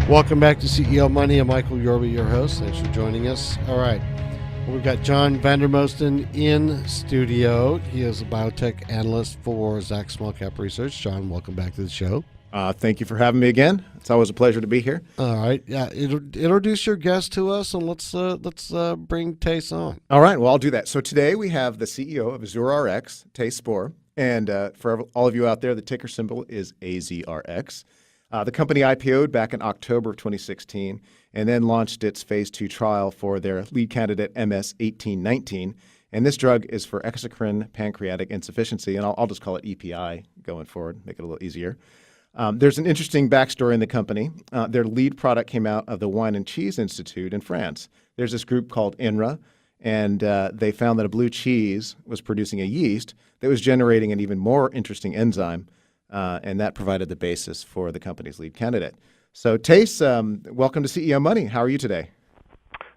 Welcome back to CEO Money. I'm Michael Yorba, your host. Thanks for joining us. All right. We've got John Vandermosten in studio. He is a biotech analyst for Zacks Small Cap Research. John, welcome back to the show. Thank you for having me again. It's always a pleasure to be here. All right. Yeah. Introduce your guest to us, and let's bring Thjis on. All right. Well, I'll do that. So today we have the CEO of AzurRx, Thjis Spoor. And for all of you out there, the ticker symbol is AZRX. The company IPOed back in October of 2016 and then launched its phase 2 trial for their lead candidate MS-1819. And this drug is for Exocrine Pancreatic Insufficiency, and I'll just call it EPI going forward, make it a little easier. There's an interesting backstory in the company. Their lead product came out of the Wine and Cheese Institute in France. There's this group called INRA, and they found that a blue cheese was producing a yeast that was generating an even more interesting enzyme, and that provided the basis for the company's lead candidate. So, Thjis, welcome to CEO Money. How are you today?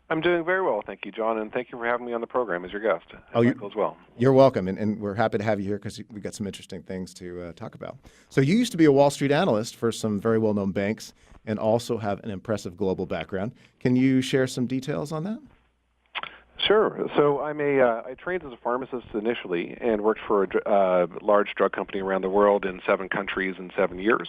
I'm doing very well, thank you, John, and thank you for having me on the program as your guest. Michael as well. You're welcome, and we're happy to have you here because we've got some interesting things to talk about. So you used to be a Wall Street analyst for some very well-known banks and also have an impressive global background. Can you share some details on that? Sure. So I trained as a pharmacist initially and worked for a large drug company around the world in 7 countries in 7 years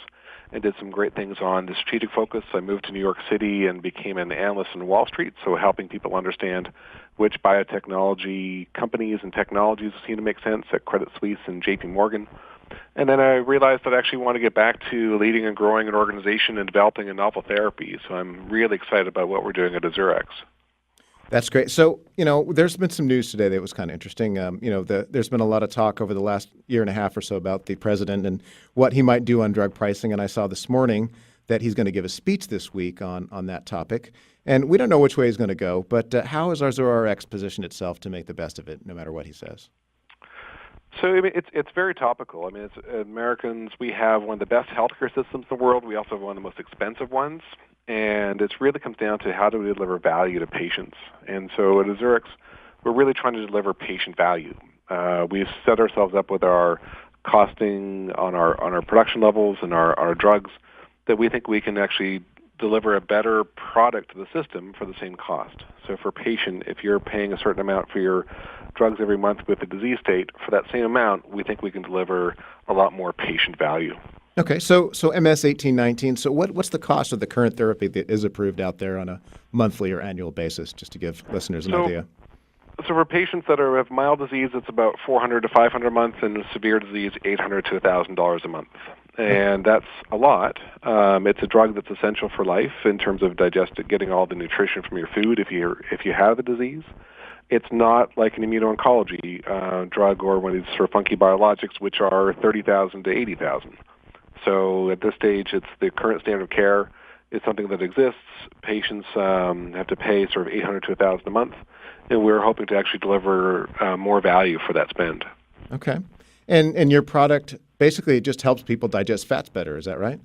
and did some great things on the strategic focus. I moved to New York City and became an analyst on Wall Street, so helping people understand which biotechnology companies and technologies seem to make sense at Credit Suisse and JP Morgan. And then I realized that I actually want to get back to leading and growing an organization and developing a novel therapy. So I'm really excited about what we're doing at AZRX. That's great. So, there's been some news today that was kind of interesting. There's been a lot of talk over the last year and a half or so about the president and what he might do on drug pricing. And I saw this morning that he's going to give a speech this week on that topic. And we don't know which way he's going to go, but how has AzurRx positioned itself to make the best of it, no matter what he says? So it's very topical. As Americans, we have one of the best healthcare systems in the world. We also have one of the most expensive ones. And it really comes down to how do we deliver value to patients. And so at AZRX, we're really trying to deliver patient value. We've set ourselves up with our costing on our production levels and our drugs that we think we can actually deliver a better product to the system for the same cost. So for a patient, if you're paying a certain amount for your drugs every month with a disease state, for that same amount, we think we can deliver a lot more patient value. Okay, so MS-1819, so what's the cost of the current therapy that is approved out there on a monthly or annual basis, just to give listeners an idea? So for patients that have mild disease, it's about $400 to $500 a month, and severe disease, $800 to $1,000 a month. And that's a lot. It's a drug that's essential for life in terms of getting all the nutrition from your food if you have a disease. It's not like an immuno-oncology drug or one of these sort of funky biologics, which are $30,000 to $80,000. So at this stage, it's the current standard of care is something that exists. Patients have to pay sort of $800 to $1,000 a month, and we're hoping to actually deliver more value for that spend. Okay, and your product basically just helps people digest fats better. Is that right?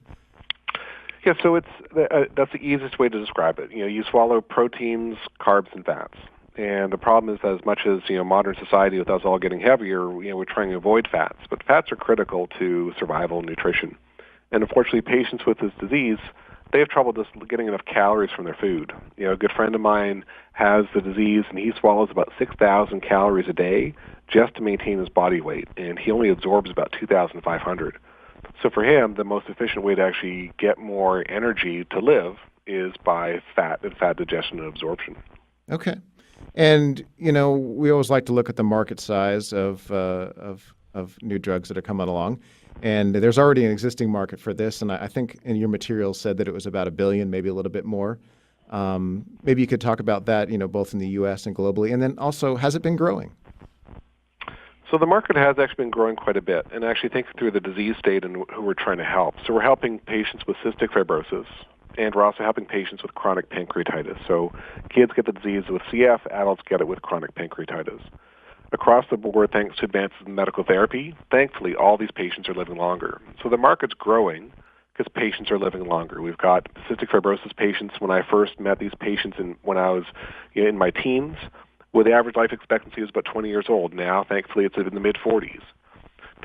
Yeah. So that's the easiest way to describe it. You swallow proteins, carbs, and fats. And the problem is that as much as modern society with us all getting heavier, we're trying to avoid fats. But fats are critical to survival and nutrition. And unfortunately, patients with this disease, they have trouble just getting enough calories from their food. A good friend of mine has the disease, and he swallows about 6,000 calories a day just to maintain his body weight, and he only absorbs about 2,500. So for him, the most efficient way to actually get more energy to live is by fat and fat digestion and absorption. Okay. And, we always like to look at the market size of new drugs that are coming along. And there's already an existing market for this. And I think in your materials said that it was about $1 billion, maybe a little bit more. Maybe you could talk about that, both in the U.S. and globally. And then also, has it been growing? So the market has actually been growing quite a bit. And actually think through the disease state and who we're trying to help. So we're helping patients with cystic fibrosis. And we're also helping patients with chronic pancreatitis. So kids get the disease with CF, adults get it with chronic pancreatitis. Across the board, thanks to advances in medical therapy, thankfully, all these patients are living longer. So the market's growing because patients are living longer. We've got cystic fibrosis patients. When I first met these patients when I was in my teens, the average life expectancy was about 20 years old. Now, thankfully, it's in the mid-40s.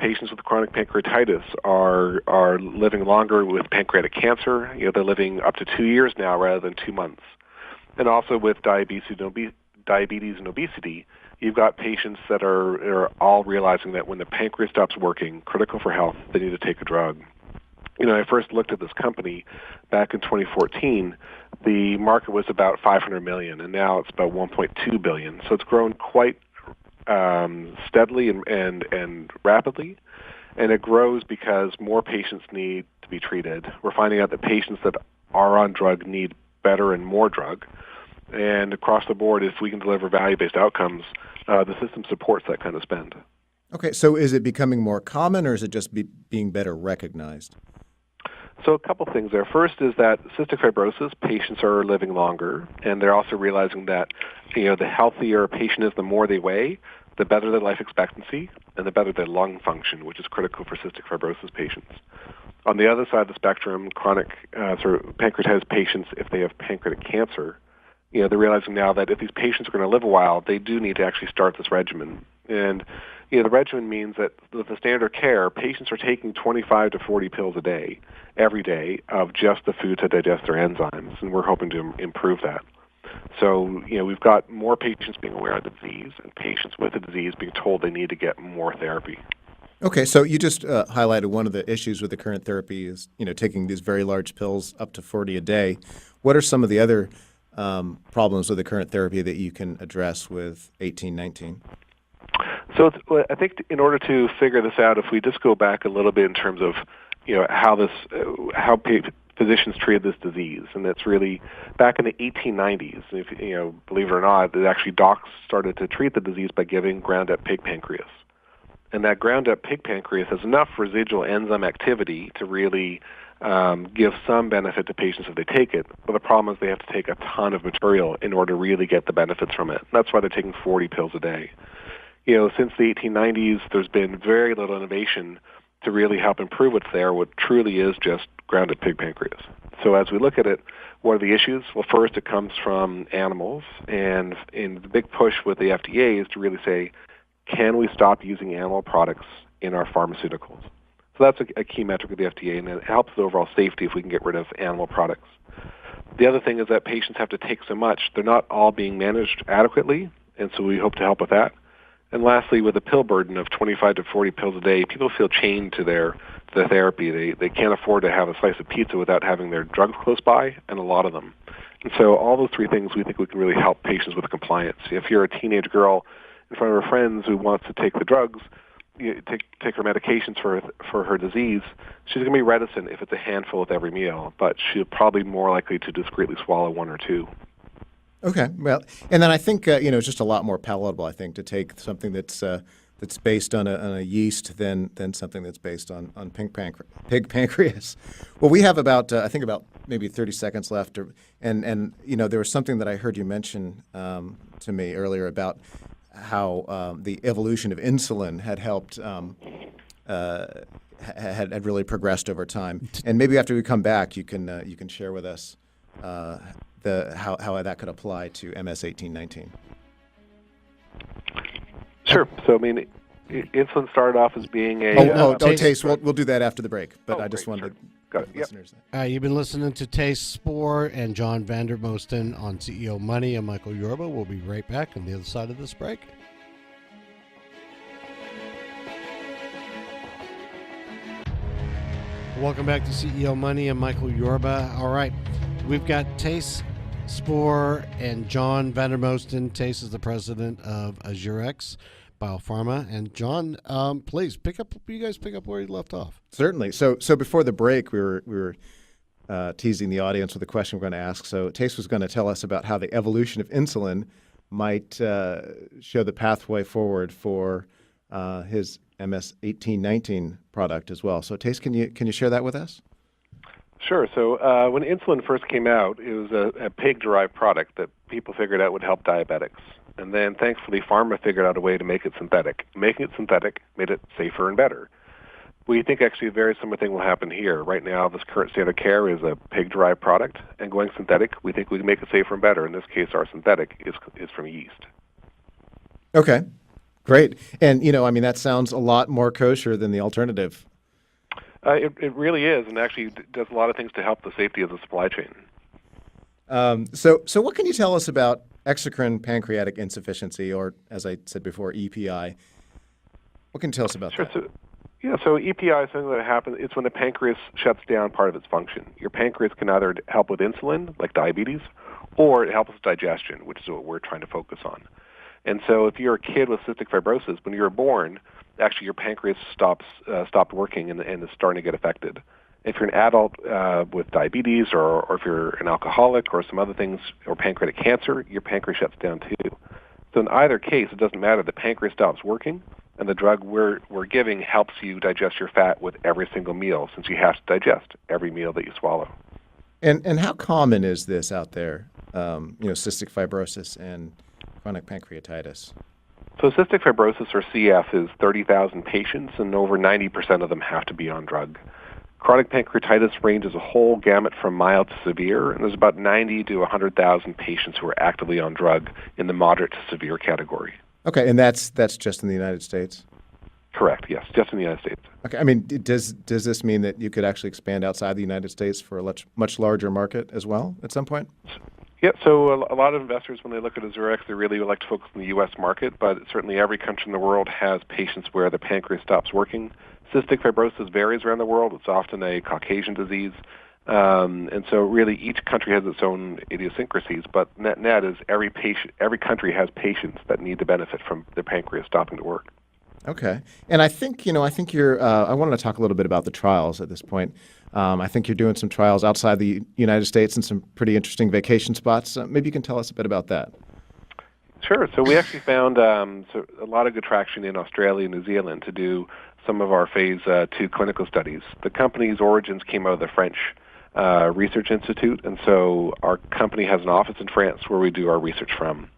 patients with chronic pancreatitis are living longer with pancreatic cancer. They're living up to 2 years now rather than 2 months. And also with diabetes and obesity, you've got patients that are all realizing that when the pancreas stops working, critical for health, they need to take a drug. I first looked at this company back in 2014. The market was about $500 million, and now it's about $1.2 billion. So it's grown quite steadily and rapidly, and it grows because more patients need to be treated. We're finding out that patients that are on drug need better and more drug, and across the board, if we can deliver value-based outcomes, the system supports that kind of spend. Okay, so is it becoming more common, or is it just being better recognized? So a couple things there. First is that cystic fibrosis patients are living longer, and they're also realizing that the healthier a patient is, the more they weigh, the better their life expectancy, and the better their lung function, which is critical for cystic fibrosis patients. On the other side of the spectrum, chronic pancreatitis patients, if they have pancreatic cancer, they're realizing now that if these patients are going to live a while, they do need to actually start this regimen. And the regimen means that with the standard care, patients are taking 25 to 40 pills a day, every day, of just the food to digest their enzymes, and we're hoping to improve that. So, we've got more patients being aware of the disease, and patients with the disease being told they need to get more therapy. Okay, so you just highlighted one of the issues with the current therapy is, taking these very large pills up to 40 a day. What are some of the other problems with the current therapy that you can address with 1819? So I think in order to figure this out, if we just go back a little bit in terms of how physicians treated this disease, and that's really back in the 1890s. If believe it or not, that actually docs started to treat the disease by giving ground-up pig pancreas, and that ground-up pig pancreas has enough residual enzyme activity to really give some benefit to patients if they take it. But the problem is they have to take a ton of material in order to really get the benefits from it. That's why they're taking 40 pills a day. Since the 1890s, there's been very little innovation to really help improve what's there, what truly is just ground-up pig pancreas. So as we look at it, what are the issues? Well, first, it comes from animals, and the big push with the FDA is to really say, can we stop using animal products in our pharmaceuticals? So that's a key metric of the FDA, and it helps the overall safety if we can get rid of animal products. The other thing is that patients have to take so much. They're not all being managed adequately, and so we hope to help with that. And lastly, with a pill burden of 25 to 40 pills a day, people feel chained to their therapy. They can't afford to have a slice of pizza without having their drugs close by, and a lot of them. And so all those three things, we think we can really help patients with compliance. If you're a teenage girl in front of her friends who wants to take the drugs, take her medications for her disease, she's going to be reticent if it's a handful with every meal, but she'll probably be more likely to discreetly swallow one or two. Okay, well, and then I think it's just a lot more palatable. I think to take something that's based on a yeast than something that's based on pig pancreas. Well, we have about maybe 30 seconds left, and there was something that I heard you mention to me earlier about how the evolution of insulin had helped had really progressed over time, and maybe after we come back, you can share with us how that could apply to MS-1819. Sure. So, insulin started off as being a... Thjis, we'll do that after the break, but I just wanted to... listeners. You've been listening to Thjis Spoor and John Vandermosten on CEO Money. I'm Michael Yorba. We'll be right back on the other side of this break. Welcome back to CEO Money. I'm Michael Yorba. All right, we've got Thjis Spoor and John Vandermosten. Thjis is the president of AZRX BioPharma, and John, please you guys pick up where you left off. Certainly. So before the break, we were teasing the audience with a question we're going to ask. So Thjis was going to tell us about how the evolution of insulin might show the pathway forward for his MS-1819 product as well. So Thjis, can you share that with us? Sure. So when insulin first came out, it was a pig-derived product that people figured out would help diabetics. And then, thankfully, pharma figured out a way to make it synthetic. Making it synthetic made it safer and better. We think actually a very similar thing will happen here. Right now, this current standard of care is a pig-derived product, and going synthetic, we think we can make it safer and better. In this case, our synthetic is from yeast. Okay. Great. And, I mean, that sounds a lot more kosher than the alternative. It really is, and actually does a lot of things to help the safety of the supply chain. So what can you tell us about Exocrine Pancreatic Insufficiency, or as I said before, EPI? What can you tell us about that? So EPI is something that happens. It's when the pancreas shuts down part of its function. Your pancreas can either help with insulin, like diabetes, or it helps with digestion, which is what we're trying to focus on. And so if you're a kid with cystic fibrosis, when you were born, actually your pancreas stopped working and is starting to get affected. If you're an adult with diabetes or if you're an alcoholic or some other things, or pancreatic cancer, your pancreas shuts down too. So in either case, it doesn't matter. The pancreas stops working, and the drug we're giving helps you digest your fat with every single meal, since you have to digest every meal that you swallow. And how common is this out there, cystic fibrosis and chronic pancreatitis? So cystic fibrosis, or CF, is 30,000 patients, and over 90% of them have to be on drug. Chronic pancreatitis ranges a whole gamut from mild to severe, and there's about 90 to 100,000 patients who are actively on drug in the moderate to severe category. Okay, and that's just in the United States? Correct, yes, just in the United States. Okay, I mean, does this mean that you could actually expand outside the United States for a much larger market as well at some point? Yeah, so a lot of investors, when they look at AZRX, they really would like to focus on the U.S. market, but certainly every country in the world has patients where the pancreas stops working. Cystic fibrosis varies around the world. It's often a Caucasian disease. And so really each country has its own idiosyncrasies, but net is every country has patients that need to benefit from their pancreas stopping to work. Okay. And I think you're, I wanted to talk a little bit about the trials at this point. I think you're doing some trials outside the United States in some pretty interesting vacation spots. Maybe you can tell us a bit about that. Sure. So we actually found a lot of good traction in Australia and New Zealand to do some of our phase 2 clinical studies. The company's origins came out of the French Research Institute, and so our company has an office in France where we do our research from.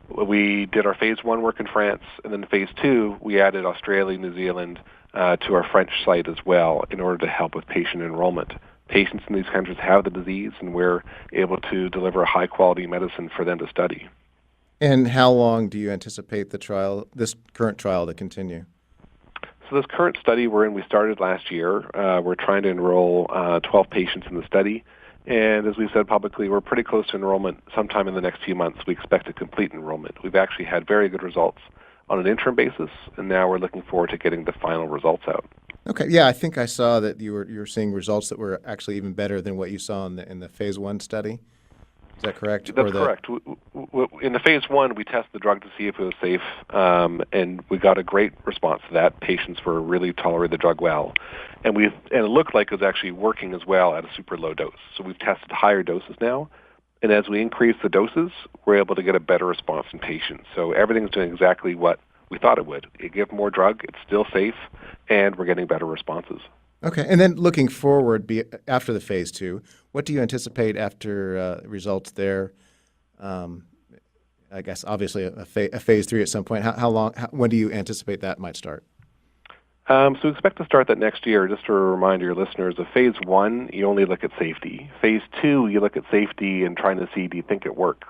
We did our phase 1 work in France, and then phase 2, we added Australia, New Zealand to our French site as well in order to help with patient enrollment. Patients in these countries have the disease, and we're able to deliver a high-quality medicine for them to study. And how long do you anticipate this current trial to continue? So this current study we're in, we started last year. We're trying to enroll 12 patients in the study. And as we said publicly, we're pretty close to enrollment. Sometime in the next few months, we expect to complete enrollment. We've actually had very good results on an interim basis, and now we're looking forward to getting the final results out. Okay. Yeah, I think I saw that you were seeing results that were actually even better than what you saw in the phase 1 study. Is that correct? That's correct. In the phase 1, we tested the drug to see if it was safe, and we got a great response to that. Patients were really tolerated the drug well, and it looked like it was actually working as well at a super low dose. So we've tested higher doses now, and as we increase the doses, we're able to get a better response in patients. So everything's doing exactly what we thought it would. You give more drug, it's still safe, and we're getting better responses. Okay. And then looking forward, after the phase 2, what do you anticipate after results there? I guess obviously a phase 3 at some point. When do you anticipate that might start? So we expect to start that next year. Just to remind your listeners, of phase 1, you only look at safety. Phase 2, you look at safety and trying to see, do you think it works?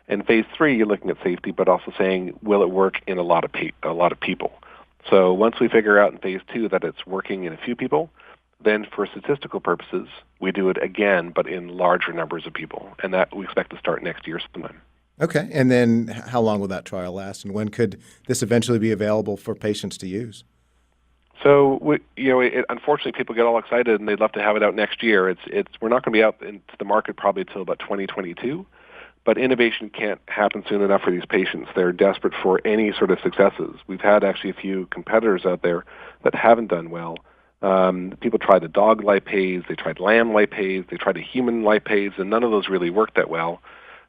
And phase 3, you're looking at safety, but also saying, will it work in a lot of people? So once we figure out in phase 2 that it's working in a few people, then for statistical purposes, we do it again, but in larger numbers of people. And that we expect to start next year sometime. Okay. And then how long will that trial last? And when could this eventually be available for patients to use? So, unfortunately, people get all excited and they'd love to have it out next year. We're not going to be out into the market probably until about 2022. But innovation can't happen soon enough for these patients. They're desperate for any sort of successes. We've had actually a few competitors out there that haven't done well. People tried the dog lipase, they tried lamb lipase, they tried a human lipase, and none of those really worked that well.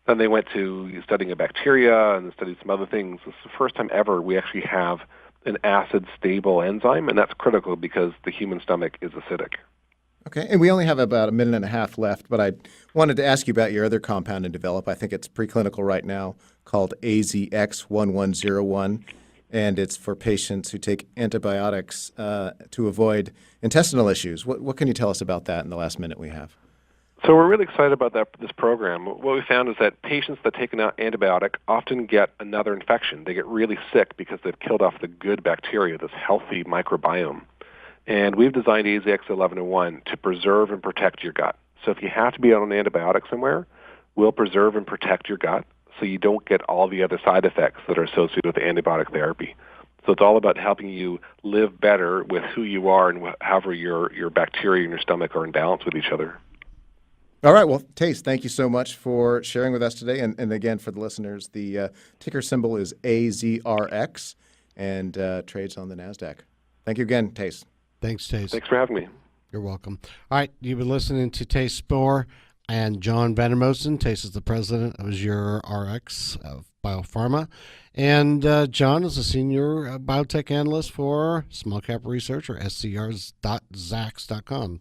Then they went to studying a bacteria and studied some other things. This is the first time ever we actually have an acid-stable enzyme, and that's critical because the human stomach is acidic. Okay, and we only have about a minute and a half left, but I wanted to ask you about your other compound in develop. I think it's preclinical right now, called AZX1101, and it's for patients who take antibiotics to avoid intestinal issues. What can you tell us about that in the last minute we have? So we're really excited about this program. What we found is that patients that take an antibiotic often get another infection. They get really sick because they've killed off the good bacteria, this healthy microbiome. And we've designed AZX1101 to preserve and protect your gut. So if you have to be on an antibiotic somewhere, we'll preserve and protect your gut so you don't get all the other side effects that are associated with antibiotic therapy. So it's all about helping you live better with who you are and however your bacteria in your stomach are in balance with each other. All right. Well, Thjis, thank you so much for sharing with us today. And again, for the listeners, the ticker symbol is AZRX and trades on the Nasdaq. Thank you again, Thjis. Thanks, Thjis. Thanks for having me. You're welcome. All right, you've been listening to Thjis Spoor and John Vandermosten. Thjis is the president of AzurRx BioPharma. And John is a senior biotech analyst for small cap research, or scrs.zacks.com.